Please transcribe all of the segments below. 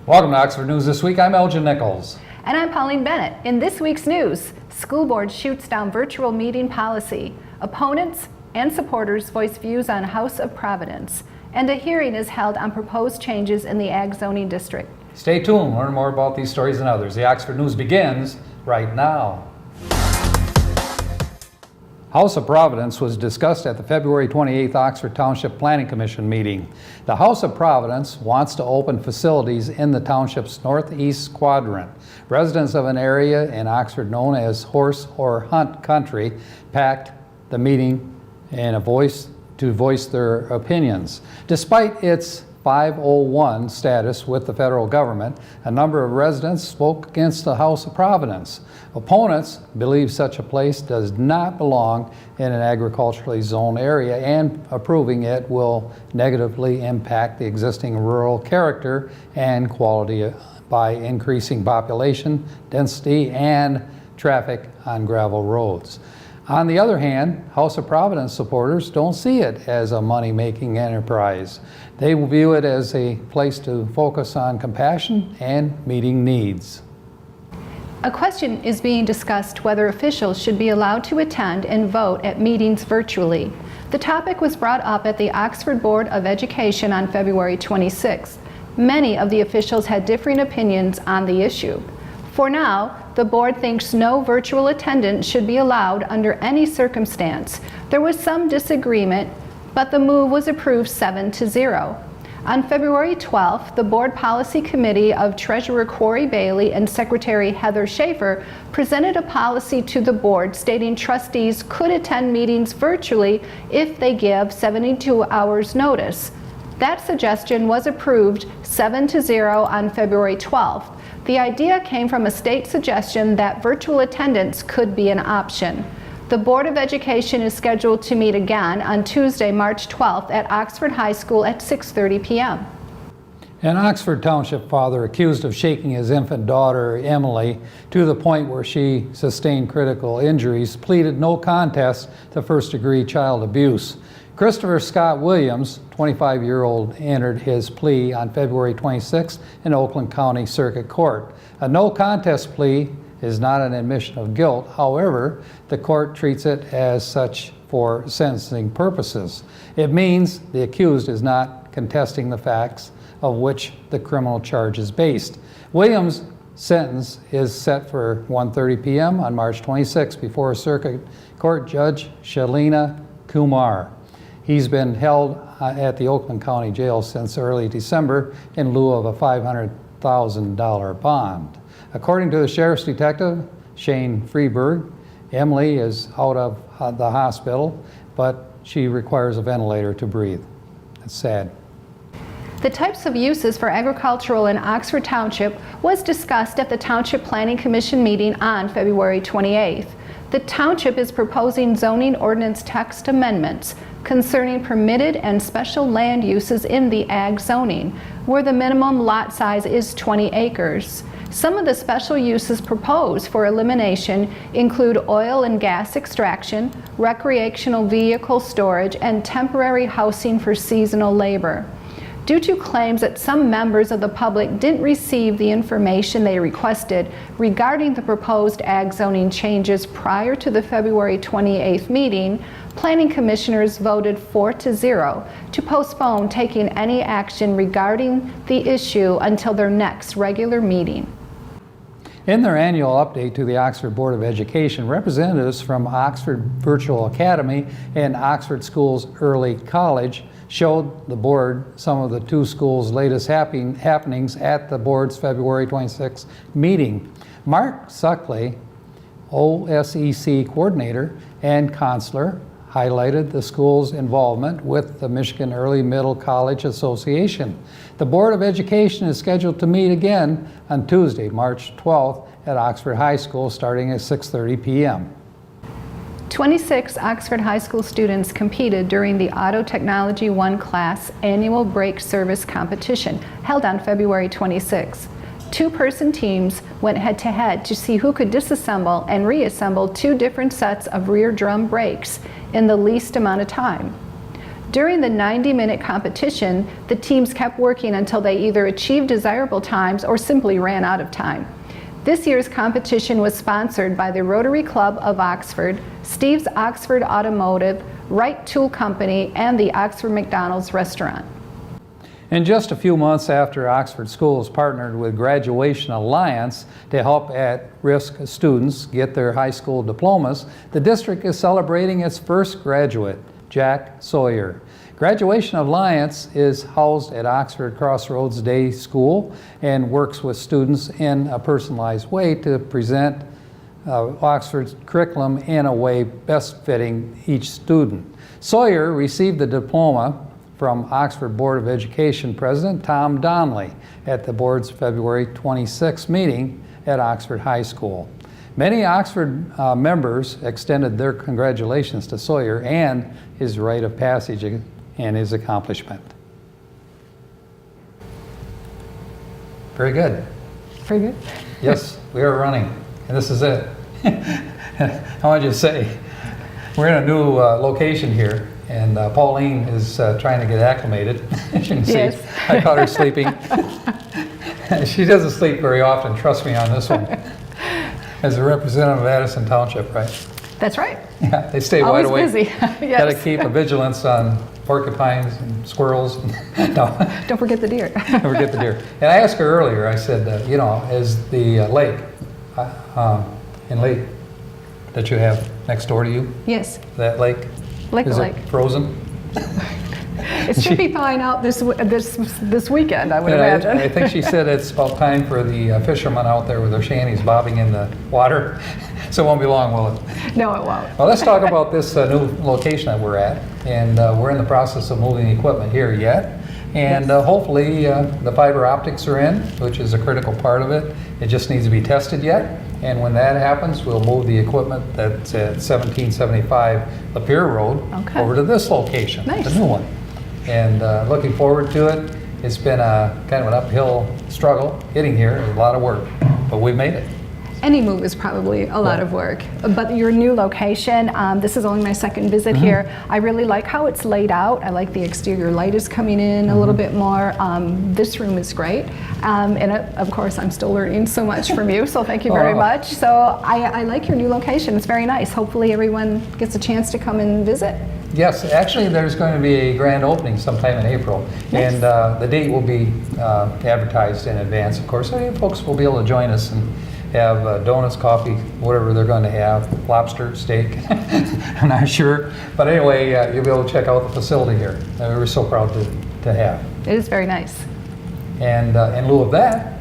Welcome to Oxford News This Week. I'm Elgin Nichols. And I'm Pauline Bennett. In this week's news, school board shoots down virtual meeting policy. Opponents and supporters voice views on House of Providence. And a hearing is held on proposed changes in the Ag Zoning District. Stay tuned. Learn more about these stories and others. The Oxford News begins right now. House of Providence was discussed at the February 28th Oxford Township Planning Commission meeting. The House of Providence wants to open facilities in the township's northeast quadrant. Residents of an area in Oxford known as horse or hunt country packed the meeting in to voice their opinions. Despite its 501 status with the federal government, a number of residents spoke against the House of Providence. Opponents believe such a place does not belong in an agriculturally zoned area, and approving it will negatively impact the existing rural character and quality by increasing population density and traffic on gravel roads. On the other hand, House of Providence supporters don't see it as a money-making enterprise. They view it as a place to focus on compassion and meeting needs. A question is being discussed whether officials should be allowed to attend and vote at meetings virtually. The topic was brought up at the Oxford Board of Education on February 26th. Many of the officials had differing opinions on the issue. For now, the board thinks no virtual attendance should be allowed under any circumstance. There was some disagreement, but the move was approved 7-0. On February 12th, the Board Policy Committee of Treasurer Corey Bailey and Secretary Heather Schaefer presented a policy to the board stating trustees could attend meetings virtually if they give 72 hours notice. That suggestion was approved 7-0 on February 12th. The idea came from a state suggestion that virtual attendance could be an option. The Board of Education is scheduled to meet again on Tuesday, March 12th at Oxford High School at 6:30 p.m. An Oxford Township father accused of shaking his infant daughter, Emily, to the point where she sustained critical injuries, pleaded no contest to first-degree child abuse. Christopher Scott Williams, 25-year-old, entered his plea on February 26th in Oakland County Circuit Court. A no contest plea is not an admission of guilt. However, the court treats it as such for sentencing purposes. It means the accused is not contesting the facts of which the criminal charge is based. Williams' sentence is set for 1:30 p.m. on March 26th before Circuit Court Judge Shalina Kumar. He's been held at the Oakland County Jail since early December in lieu of a $500,000 bond. According to the sheriff's detective, Shane Freeberg, Emily is out of the hospital, but she requires a ventilator to breathe. It's sad. The types of uses for agricultural in Oxford Township was discussed at the Township Planning Commission meeting on February 28th. The Township is proposing zoning ordinance text amendments concerning permitted and special land uses in the ag zoning, where the minimum lot size is 20 acres. Some of the special uses proposed for elimination include oil and gas extraction, recreational vehicle storage, and temporary housing for seasonal labor. Due to claims that some members of the public didn't receive the information they requested regarding the proposed ag zoning changes prior to the February 28th meeting, Planning Commissioners voted 4-0 to postpone taking any action regarding the issue until their next regular meeting. In their annual update to the Oxford Board of Education, representatives from Oxford Virtual Academy and Oxford Schools Early College showed the board some of the two schools' latest happenings at the board's February 26th meeting. Mark Suckley, OSEC coordinator and counselor, highlighted the school's involvement with the Michigan Early Middle College Association. The Board of Education is scheduled to meet again on Tuesday, March 12th at Oxford High School starting at 6:30 p.m. 26 Oxford High School students competed during the Auto Technology 1 class annual brake service competition held on February 26. Two-person teams went head-to-head to see who could disassemble and reassemble two different sets of rear drum brakes in the least amount of time. During the 90-minute competition, the teams kept working until they either achieved desirable times or simply ran out of time. This year's competition was sponsored by the Rotary Club of Oxford, Steve's Oxford Automotive, Wright Tool Company, and the Oxford McDonald's Restaurant. In just a few months after Oxford Schools partnered with Graduation Alliance to help at-risk students get their high school diplomas, the district is celebrating its first graduate, Jack Sawyer. Graduation Alliance is housed at Oxford Crossroads Day School and works with students in a personalized way to present Oxford's curriculum in a way best fitting each student. Sawyer received the diploma from Oxford Board of Education President Tom Donnelly at the board's February 26 meeting at Oxford High School. Many Oxford members extended their congratulations to Sawyer and his rite of passage and his accomplishment. Very good. Very good. Yes, we are running, and this is it. I want you to say, we're in a new location here, and Pauline is trying to get acclimated. As you can see, Yes. I caught her sleeping. She doesn't sleep very often, trust me on this one. As a representative of Addison Township, right? That's right. Yeah, they stay Always wide awake. busy. Yes. Got to keep a vigilance on porcupines and squirrels. No, Don't forget the deer. don't forget the deer. And I asked her earlier, I said, you know, is the lake in Lake that you have next door to you, Yes, that lake, Lake is the it Lake. frozen? It should be thawing out this weekend, I would And imagine. I think she said it's about time for the fishermen out there with their shanties bobbing in the water. So it won't be long, will it? No, it won't. Well, let's talk about this new location that we're at. And we're in the process of moving the equipment here yet. And hopefully the fiber optics are in, which is a critical part of it. It just needs to be tested yet. And when that happens, we'll move the equipment that's at 1775 Lapeer Road Okay. over to this location, Nice. the new one. And looking forward to it. It's been a kind of an uphill struggle getting here, a lot of work, but we've made it. Any move is probably a lot of work, but your new location, this is only my second visit here. I really like how it's laid out. I like the exterior light is coming in a little bit more. This room is great. And of course, I'm still learning so much from you, so thank you very Oh. much. So I like your new location. It's very nice. Hopefully everyone gets a chance to come and visit. Yes, actually, there's going to be a grand opening sometime in April, Nice. and the date will be advertised in advance, of course. So you folks will be able to join us and have donuts, coffee, whatever they're going to have, lobster, steak, I'm not sure. But anyway, you'll be able to check out the facility here that we were so proud to have. It is very nice. And in lieu of that,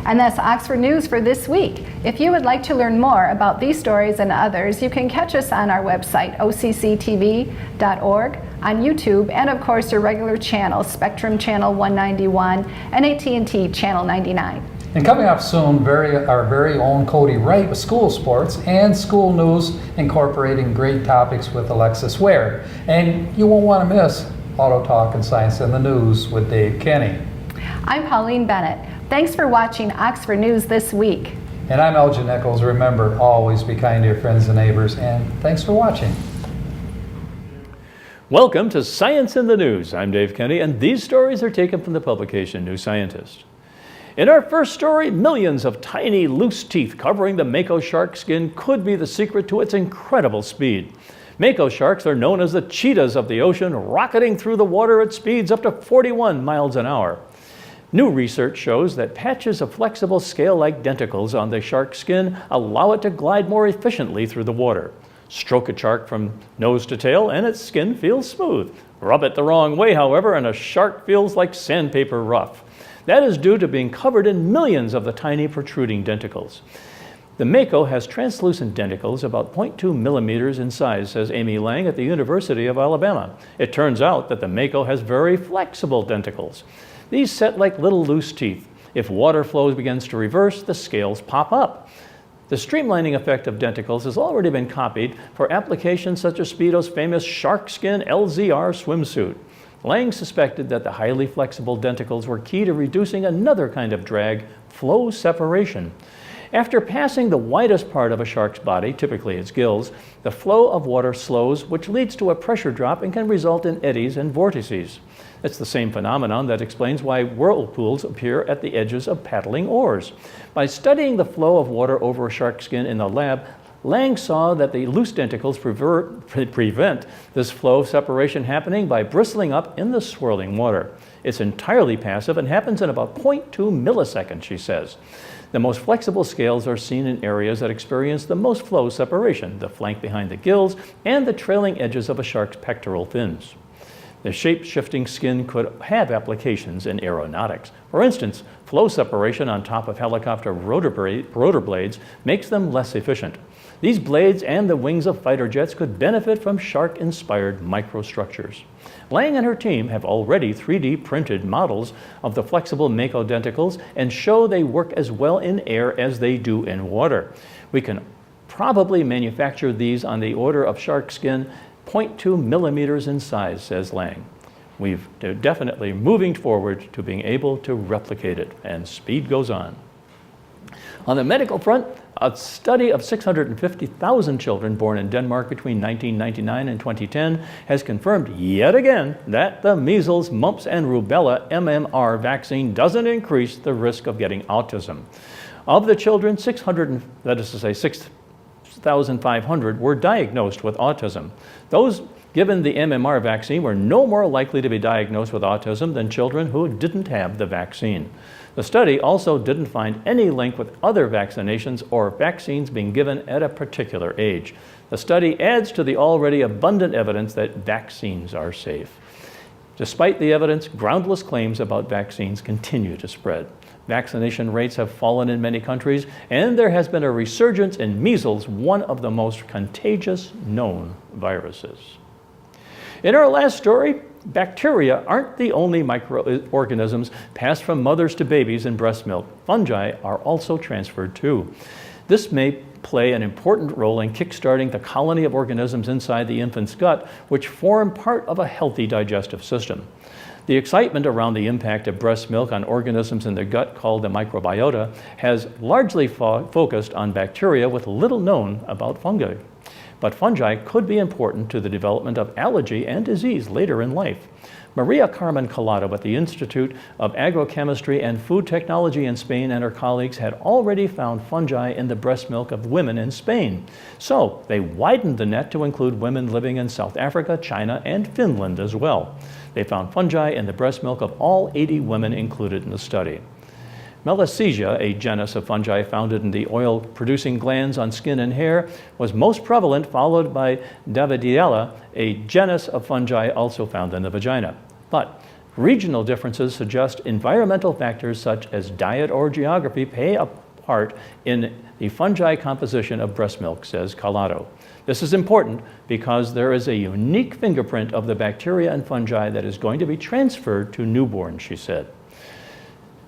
And that's Oxford News for this week. If you would like to learn more about these stories and others, you can catch us on our website, occtv.org, on YouTube, and of course your regular channels, Spectrum Channel 191 and AT&T Channel 99. and coming up soon, our very own Cody Wright with school sports and school news incorporating great topics with Alexis Ware. And you won't want to miss Auto Talk and Science in the News with Dave Kenny. I'm Pauline Bennett. Thanks for watching Oxford News this week. And I'm Elgin Nichols. Remember, always be kind to your friends and neighbors, and thanks for watching. Welcome to Science in the News. I'm Dave Kenny, and these stories are taken from the publication New Scientist. In our first story, millions of tiny loose teeth covering the mako shark skin could be the secret to its incredible speed. Mako sharks are known as the cheetahs of the ocean, rocketing through the water at speeds up to 41 miles an hour. New research shows that patches of flexible scale-like denticles on the shark skin allow it to glide more efficiently through the water. Stroke a shark from nose to tail and its skin feels smooth. Rub it the wrong way, however, and a shark feels like sandpaper rough. That is due to being covered in millions of the tiny protruding denticles. The mako has translucent denticles about 0.2 millimeters in size, says Amy Lang at the University of Alabama. It turns out that the mako has very flexible denticles. These set like little loose teeth. If water flow begins to reverse, the scales pop up. The streamlining effect of denticles has already been copied for applications such as Speedo's famous shark skin LZR swimsuit. Lang suspected that the highly flexible denticles were key to reducing another kind of drag, flow separation. After passing the widest part of a shark's body, typically its gills, the flow of water slows, which leads to a pressure drop and can result in eddies and vortices. It's the same phenomenon that explains why whirlpools appear at the edges of paddling oars. By studying the flow of water over a shark skin in the lab, Lang saw that the loose denticles prevent this flow separation happening by bristling up in the swirling water. It's entirely passive and happens in about 0.2 milliseconds, she says. The most flexible scales are seen in areas that experience the most flow separation, the flank behind the gills and the trailing edges of a shark's pectoral fins. The shape-shifting skin could have applications in aeronautics. For instance, flow separation on top of helicopter rotor blades makes them less efficient. These blades and the wings of fighter jets could benefit from shark-inspired microstructures. Lang and her team have already 3D printed models of the flexible mako denticles and show they work as well in air as they do in water. We can probably manufacture these on the order of shark skin 0.2 millimeters in size, says Lang. We're definitely moving forward to being able to replicate it, and speed goes on. On the medical front, a study of 650,000 children born in Denmark between 1999 and 2010 has confirmed yet again that the measles, mumps, and rubella MMR vaccine doesn't increase the risk of getting autism. Of the children, 6,500 were diagnosed with autism. Those given the MMR vaccine were no more likely to be diagnosed with autism than children who didn't have the vaccine. The study also didn't find any link with other vaccinations or vaccines being given at a particular age. The study adds to the already abundant evidence that vaccines are safe. Despite the evidence, groundless claims about vaccines continue to spread. Vaccination rates have fallen in many countries, and there has been a resurgence in measles, one of the most contagious known viruses. In our last story, bacteria aren't the only microorganisms passed from mothers to babies in breast milk. Fungi are also transferred too. This may play an important role in kickstarting the colony of organisms inside the infant's gut, which form part of a healthy digestive system. The excitement around the impact of breast milk on organisms in the gut, called the microbiota, has largely focused on bacteria with little known about fungi. But fungi could be important to the development of allergy and disease later in life. Maria Carmen Collado at the Institute of Agrochemistry and Food Technology in Spain and her colleagues had already found fungi in the breast milk of women in Spain. So they widened the net to include women living in South Africa, China, and Finland as well. They found fungi in the breast milk of all 80 women included in the study. Melanesia, a genus of fungi founded in the oil-producing glands on skin and hair, was most prevalent, followed by Davidiella, a genus of fungi also found in the vagina. But regional differences suggest environmental factors such as diet or geography play a part in the fungi composition of breast milk, says Collado. This is important because there is a unique fingerprint of the bacteria and fungi that is going to be transferred to newborns, she said.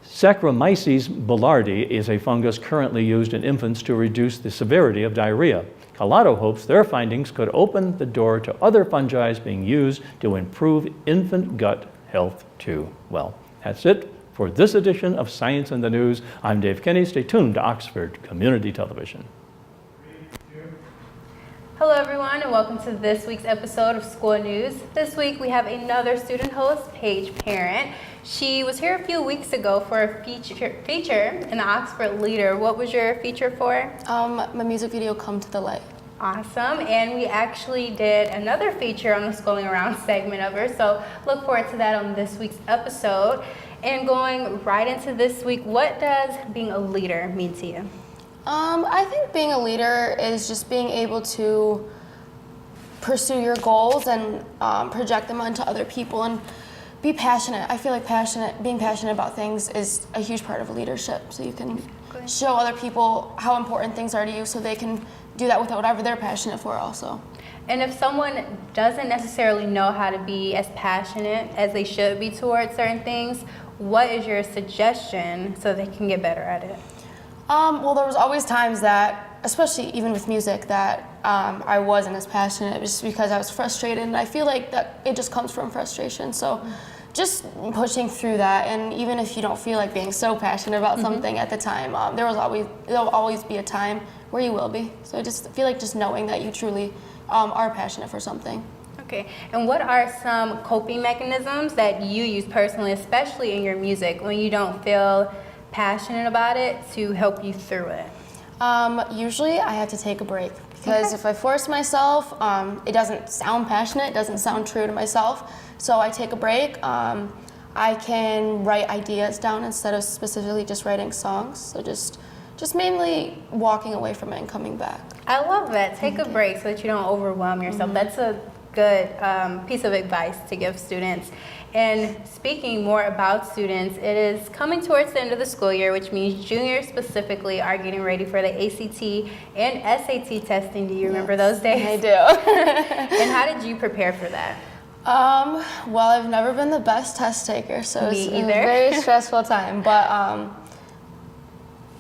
Saccharomyces boulardii is a fungus currently used in infants to reduce the severity of diarrhea. Collado hopes their findings could open the door to other fungi being used to improve infant gut health too. Well, that's it for this edition of Science in the News. I'm Dave Kenny. Stay tuned to Oxford Community Television. Hello everyone, and welcome to this week's episode of School News. This week we have another student host, Paige Parent. She was here a few weeks ago for a feature in the Oxford Leader. What was your feature for? My music video, Come to the Light. Awesome, and we actually did another feature on the Schooling Around segment of her, so look forward to that on this week's episode. And going right into this week, what does being a leader mean to you? I think being a leader is just being able to pursue your goals and project them onto other people and be passionate. I feel like being passionate about things is a huge part of leadership. So you can show other people how important things are to you so they can do that with whatever they're passionate for also. And if someone doesn't necessarily know how to be as passionate as they should be towards certain things, what is your suggestion so they can get better at it? Well, there was always times that, especially even with music, that I wasn't as passionate just because I was frustrated, and I feel like that it just comes from frustration. So just pushing through that, and even if you don't feel like being so passionate about something at the time, there'll always be a time where you will be. So I just feel like just knowing that you truly are passionate for something. Okay, and what are some coping mechanisms that you use personally, especially in your music, when you don't feel passionate about it, to help you through it? Usually I have to take a break, because if I force myself, it doesn't sound passionate, it doesn't sound true to myself. So I take a break. I can write ideas down instead of specifically just writing songs. So just mainly walking away from it and coming back. I love that. Take a break so that you don't overwhelm yourself. That's a good piece of advice to give students. And speaking more about students, it is coming towards the end of the school year, which means juniors specifically are getting ready for the ACT and SAT testing. Do you remember those days? I do. And how did you prepare for that? Well, I've never been the best test taker, so Me it was either. a very stressful time. But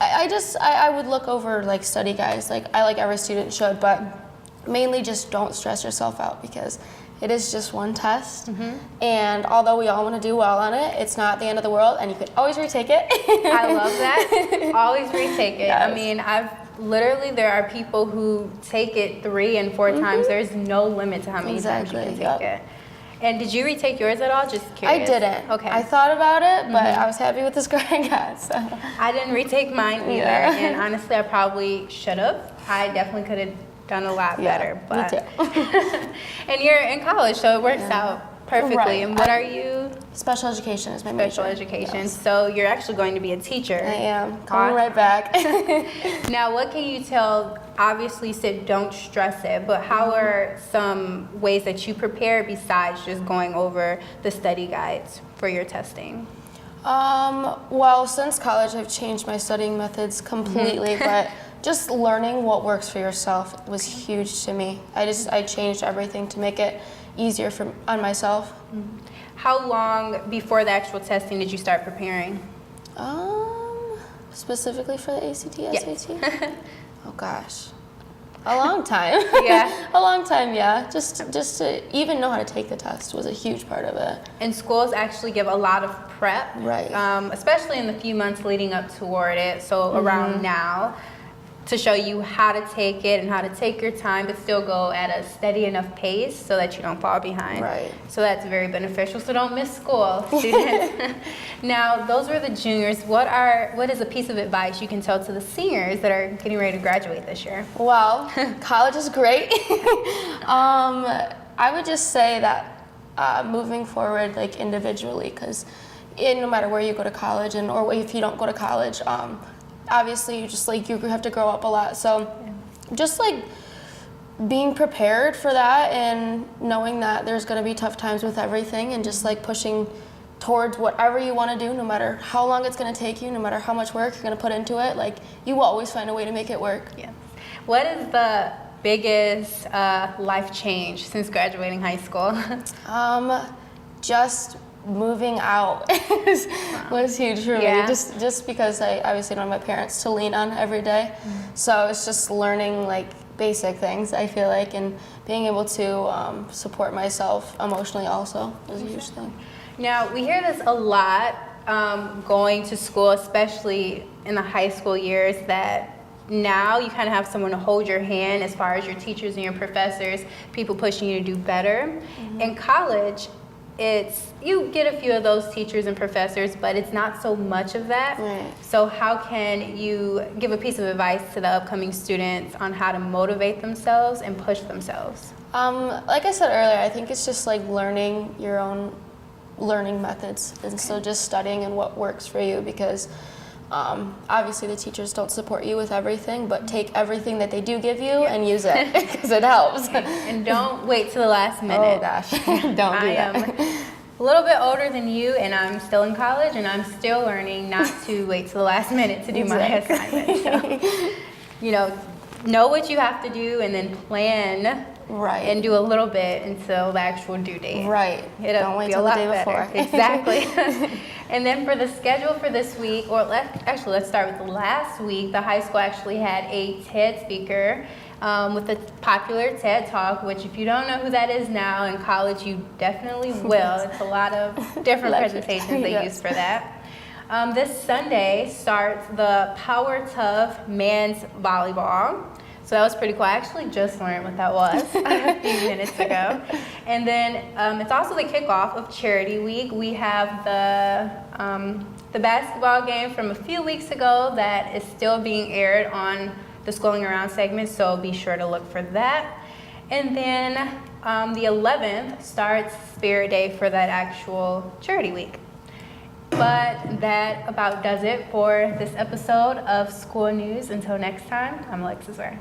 I would look over like study guides, like every student should, but mainly just don't stress yourself out, because it is just one test. And although we all want to do well on it, it's not the end of the world, and you can always retake it. I love that. Always retake it. Yes. I mean, there are people who take it 3 and 4 times. There's no limit to how many times you can Exactly, take yep. it. And did you retake yours at all? Just I curious. didn't. Okay. I thought about it, but I was happy with the score I got. So. I didn't retake mine either, Yeah. and honestly, I probably should have. I definitely could have done a lot better. Me But too. and you're in college, so it works out perfectly. Right. And what are you? Special education is my Special major. education. Yes. So you're actually going to be a teacher. I am coming right back. Now, what can you tell? Obviously, you said don't stress it, but how are some ways that you prepare besides just going over the study guides for your testing? Well, since college, I've changed my studying methods completely, but just learning what works for yourself was huge to me. I changed everything to make it easier on myself. How long before the actual testing did you start preparing? Specifically for the ACT, Yes. SAT? Oh gosh, a long time. Yeah. A long time, yeah. Just to even know how to take the test was a huge part of it. And schools actually give a lot of prep, Right. Especially in the few months leading up toward it, so around now, to show you how to take it and how to take your time, but still go at a steady enough pace so that you don't fall behind. Right. So that's very beneficial. So don't miss school, students. Now, those were the juniors. What is a piece of advice you can tell to the seniors that are getting ready to graduate this year? Well, college is great. I would just say that moving forward, like individually, because no matter where you go to college, or if you don't go to college, obviously you have to grow up a lot. So just like being prepared for that and knowing that there's going to be tough times with everything, and just like pushing towards whatever you want to do, no matter how long it's going to take you, no matter how much work you're going to put into it, like you will always find a way to make it work. Yes. What is the biggest life change since graduating high school? Just moving out was huge for Yeah. me. Just because I obviously don't have my parents to lean on every day. So it's just learning like basic things, I feel like, and being able to support myself emotionally also was a huge thing. Now, we hear this a lot going to school, especially in the high school years, that now you kind of have someone to hold your hand as far as your teachers and your professors, people pushing you to do better. In college, you get a few of those teachers and professors, but it's not so much of that. Right. So how can you give a piece of advice to the upcoming students on how to motivate themselves and push themselves? Like I said earlier, I think it's just like learning your own learning methods, and so just studying and what works for you, because obviously the teachers don't support you with everything, but take everything that they do give you and use it, because it helps. And don't wait till the last minute. Oh gosh, don't do I that. am a little bit older than you, and I'm still in college, and I'm still learning not to wait till the last minute to do my assignment. So, know what you have to do, and then plan Right. and do a little bit until the actual due date. Right. It'll Don't wait be till a the lot day better. before. Exactly. And then for the schedule for this week, let's start with the last week. The high school actually had a TED speaker with the popular TED Talk, which if you don't know who that is now, in college you definitely will. It's a lot of different presentations they use for that. This Sunday starts the Power Tough Men's Volleyball. So that was pretty cool. I actually just learned what that was a few minutes ago. And then it's also the kickoff of Charity Week. We have the basketball game from a few weeks ago that is still being aired on the Schooling Around segment, so be sure to look for that. And then the 11th starts Spirit Day for that actual Charity Week. But that about does it for this episode of School News. Until next time, I'm Alexis Ware.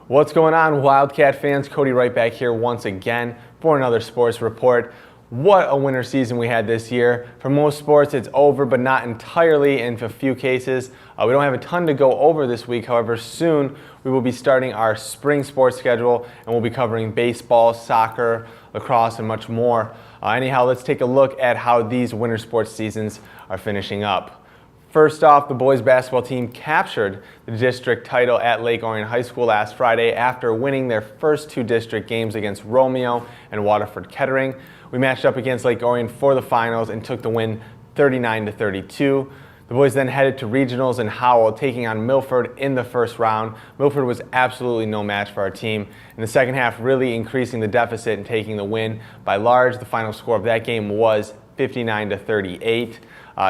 What's going on, Wildcat fans? Cody right back here once again for another sports report. What a winter season we had this year. For most sports, it's over, but not entirely in a few cases. We don't have a ton to go over this week. However, soon we will be starting our spring sports schedule, and we'll be covering baseball, soccer, lacrosse, and much more. Anyhow, let's take a look at how these winter sports seasons are finishing up. First off, the boys basketball team captured the district title at Lake Orion High School last Friday after winning their first two district games against Romeo and Waterford Kettering. We matched up against Lake Orion for the finals and took the win 39-32. The boys then headed to regionals in Howell, taking on Milford in the first round. Milford was absolutely no match for our team. In the second half, really increasing the deficit and taking the win by large. The final score of that game was 59-38.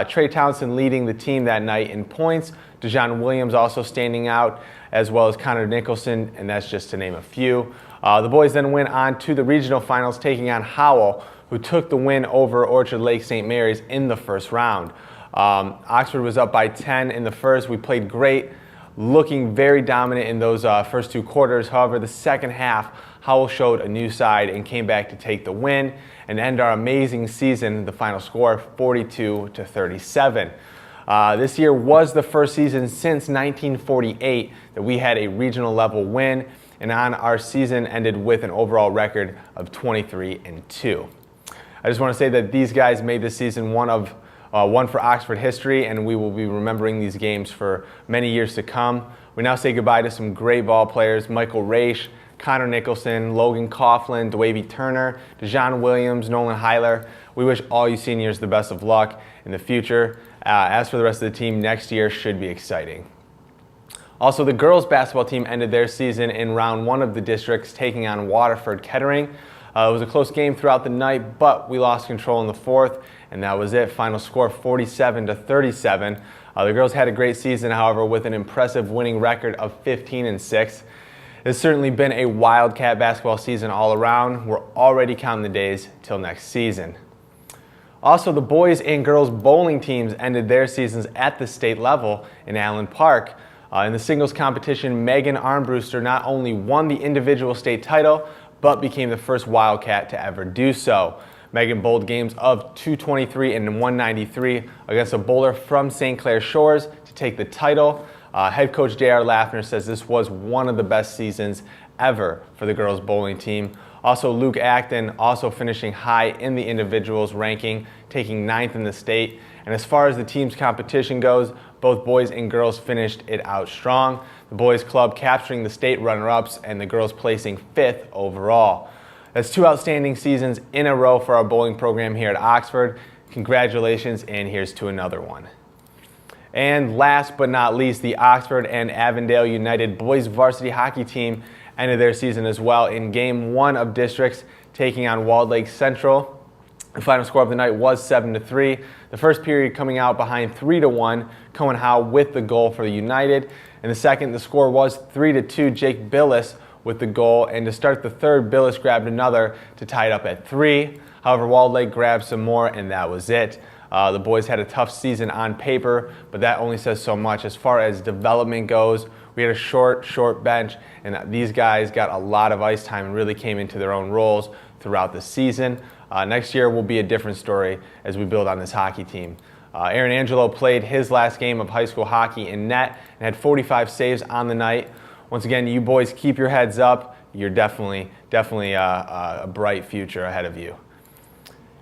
Trey Townsend leading the team that night in points. Dejan Williams also standing out, as well as Connor Nicholson, and that's just to name a few. The boys then went on to the regional finals, taking on Howell, who took the win over Orchard Lake St. Mary's in the first round. Oxford was up by 10 in the first. We played great, looking very dominant in those first two quarters. However, the second half, Howell showed a new side and came back to take the win and end our amazing season. The final score, 42-37. This year was the first season since 1948 that we had a regional level win, and our season ended with an overall record of 23-2. I just want to say that these guys made this season one for Oxford history, and we will be remembering these games for many years to come. We now say goodbye to some great ball players: Michael Raish, Connor Nicholson, Logan Coughlin, DeWavy Turner, Dejan Williams, Nolan Heiler. We wish all you seniors the best of luck in the future. As for the rest of the team, next year should be exciting. Also, the girls basketball team ended their season in round one of the districts, taking on Waterford Kettering. It was a close game throughout the night, but we lost control in the fourth, and that was it. Final score 47-37. The girls had a great season, however, with an impressive winning record of 15-6. It's certainly been a Wildcat basketball season all around. We're already counting the days till next season. Also, the boys and girls bowling teams ended their seasons at the state level in Allen Park. In the singles competition, Megan Armbruster not only won the individual state title, but became the first Wildcat to ever do so. Megan bowled games of 223 and 193 against a bowler from St. Clair Shores to take the title. Head coach J.R. Laffner says this was one of the best seasons ever for the girls bowling team. Also, Luke Acton also finishing high in the individuals ranking, taking 9th in the state. And as far as the team's competition goes, both boys and girls finished it out strong. The boys club capturing the state runner-ups and the girls placing 5th overall. That's two outstanding seasons in a row for our bowling program here at Oxford. Congratulations, and here's to another one. And last but not least, the Oxford and Avondale United boys varsity hockey team ended their season as well in game one of districts, taking on Walled Lake Central. The final score of the night was 7-3. The first period coming out behind 3-1, Cohen Howe with the goal for the United. In the second, the score was 3-2, Jake Billis with the goal. And to start the third, Billis grabbed another to tie it up at 3. However, Walled Lake grabbed some more, and that was it. The boys had a tough season on paper, but that only says so much. As far as development goes, we had a short bench, and these guys got a lot of ice time and really came into their own roles throughout the season. Next year will be a different story as we build on this hockey team. Aaron Angelo played his last game of high school hockey in net and had 45 saves on the night. Once again, you boys keep your heads up. You're definitely a bright future ahead of you.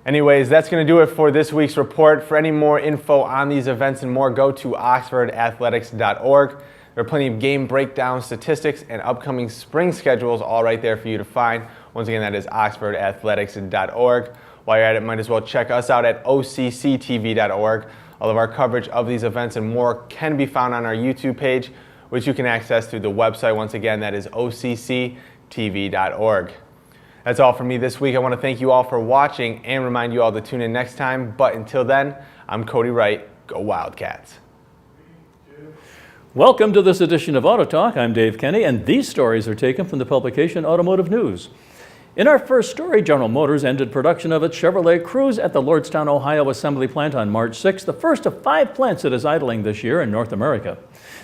Anyways, that's going to do it for this week's report. For any more info on these events and more, go to oxfordathletics.org. There are plenty of game breakdowns, statistics, and upcoming spring schedules all right there for you to find. Once again, that is oxfordathletics.org. While you're at it, might as well check us out at OCCTV.org. All of our coverage of these events and more can be found on our YouTube page, which you can access through the website. Once again, that is OCCTV.org. That's all from me this week. I want to thank you all for watching and remind you all to tune in next time. But until then, I'm Cody Wright. Go Wildcats. Welcome to this edition of Auto Talk. I'm Dave Kenny, and these stories are taken from the publication Automotive News. In our first story, General Motors ended production of its Chevrolet Cruze at the Lordstown, Ohio assembly plant on March 6, the first of 5 plants it is idling this year in North America.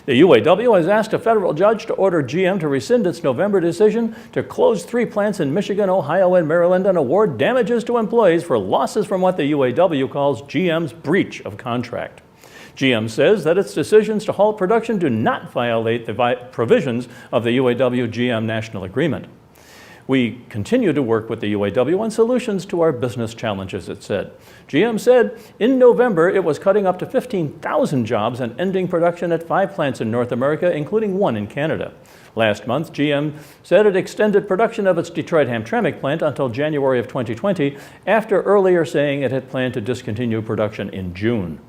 The UAW has asked a federal judge to order GM to rescind its November decision to close 3 plants in Michigan, Ohio, and Maryland and award damages to employees for losses from what the UAW calls GM's breach of contract. GM says that its decisions to halt production do not violate the provisions of the UAW-GM National Agreement. We continue to work with the UAW on solutions to our business challenges, it said. GM said in November it was cutting up to 15,000 jobs and ending production at 5 plants in North America, including 1 in Canada. Last month, GM said it extended production of its Detroit Hamtramck plant until January of 2020, after earlier saying it had planned to discontinue production in June.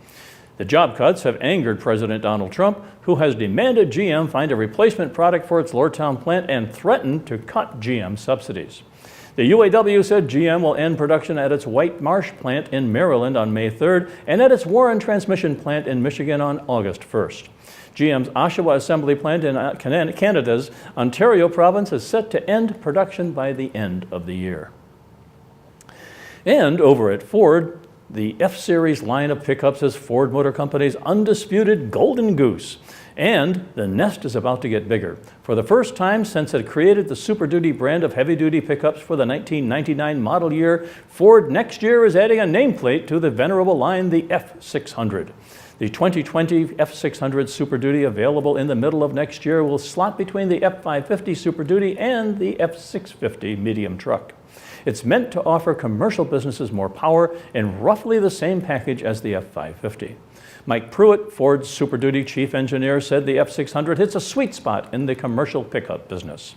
The job cuts have angered President Donald Trump, who has demanded GM find a replacement product for its Lordstown plant and threatened to cut GM subsidies. The UAW said GM will end production at its White Marsh plant in Maryland on May 3rd and at its Warren transmission plant in Michigan on August 1st. GM's Oshawa assembly plant in Canada's Ontario province is set to end production by the end of the year. And over at Ford, the F-Series line of pickups is Ford Motor Company's undisputed golden goose. And the nest is about to get bigger. For the first time since it created the Super Duty brand of heavy-duty pickups for the 1999 model year, Ford next year is adding a nameplate to the venerable line, the F600. The 2020 F600 Super Duty, available in the middle of next year, will slot between the F550 Super Duty and the F650 medium truck. It's meant to offer commercial businesses more power in roughly the same package as the F550. Mike Pruitt, Ford's Super Duty chief engineer, said the F600 hits a sweet spot in the commercial pickup business.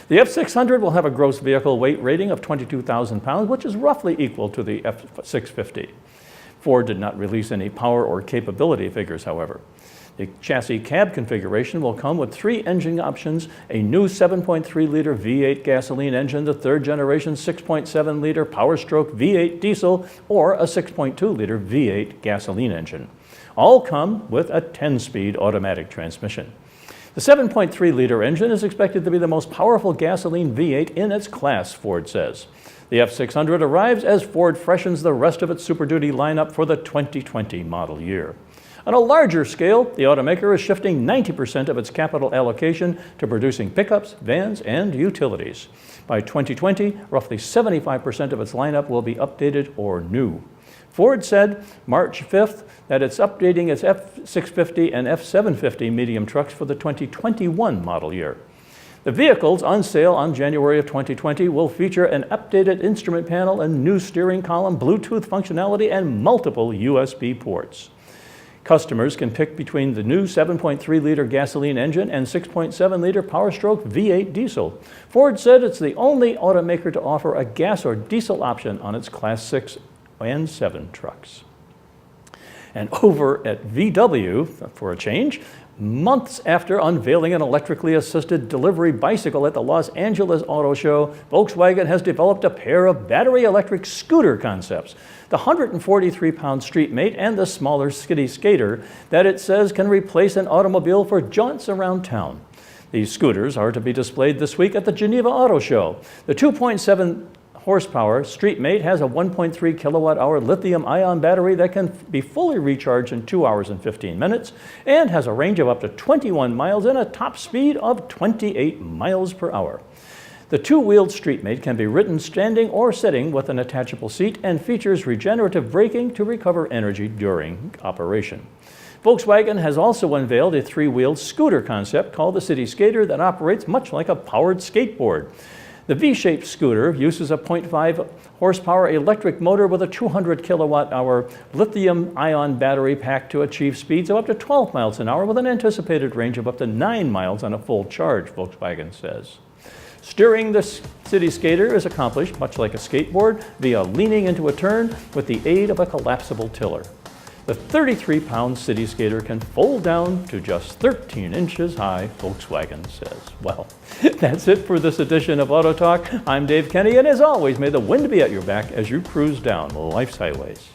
The F600 will have a gross vehicle weight rating of 22,000 pounds, which is roughly equal to the F650. Ford did not release any power or capability figures, however. The chassis cab configuration will come with 3 engine options: a new 7.3-liter V8 gasoline engine, the 3rd generation 6.7-liter Powerstroke V8 diesel, or a 6.2-liter V8 gasoline engine. All come with a 10-speed automatic transmission. The 7.3-liter engine is expected to be the most powerful gasoline V8 in its class, Ford says. The F600 arrives as Ford freshens the rest of its Super Duty lineup for the 2020 model year. On a larger scale, the automaker is shifting 90% of its capital allocation to producing pickups, vans, and utilities. By 2020, roughly 75% of its lineup will be updated or new. Ford said March 5th that it's updating its F650 and F750 medium trucks for the 2021 model year. The vehicles on sale on January of 2020 will feature an updated instrument panel, a new steering column, Bluetooth functionality, and multiple USB ports. Customers can pick between the new 7.3-liter gasoline engine and 6.7-liter Powerstroke V8 diesel. Ford said it's the only automaker to offer a gas or diesel option on its Class 6 and 7 trucks. And over at VW, for a change, months after unveiling an electrically assisted delivery bicycle at the Los Angeles Auto Show, Volkswagen has developed a pair of battery electric scooter concepts: the 143-pound Street Mate and the smaller City Skater, that it says can replace an automobile for jaunts around town. These scooters are to be displayed this week at the Geneva Auto Show. The 2.7 horsepower Street Mate has a 1.3 kilowatt-hour lithium-ion battery that can be fully recharged in 2 hours and 15 minutes and has a range of up to 21 miles and a top speed of 28 miles per hour. The two-wheeled Street Mate can be ridden standing or sitting with an attachable seat and features regenerative braking to recover energy during operation. Volkswagen has also unveiled a 3-wheeled scooter concept called the City Skater that operates much like a powered skateboard. The V-shaped scooter uses a 0.5 horsepower electric motor with a 200 kilowatt-hour lithium-ion battery pack to achieve speeds of up to 12 miles an hour with an anticipated range of up to 9 miles on a full charge, Volkswagen says. Steering the City Skater is accomplished, much like a skateboard, via leaning into a turn with the aid of a collapsible tiller. The 33-pound City Skater can fold down to just 13 inches high, Volkswagen says. Well, that's it for this edition of Auto Talk. I'm Dave Kenny, and as always, may the wind be at your back as you cruise down life's highways.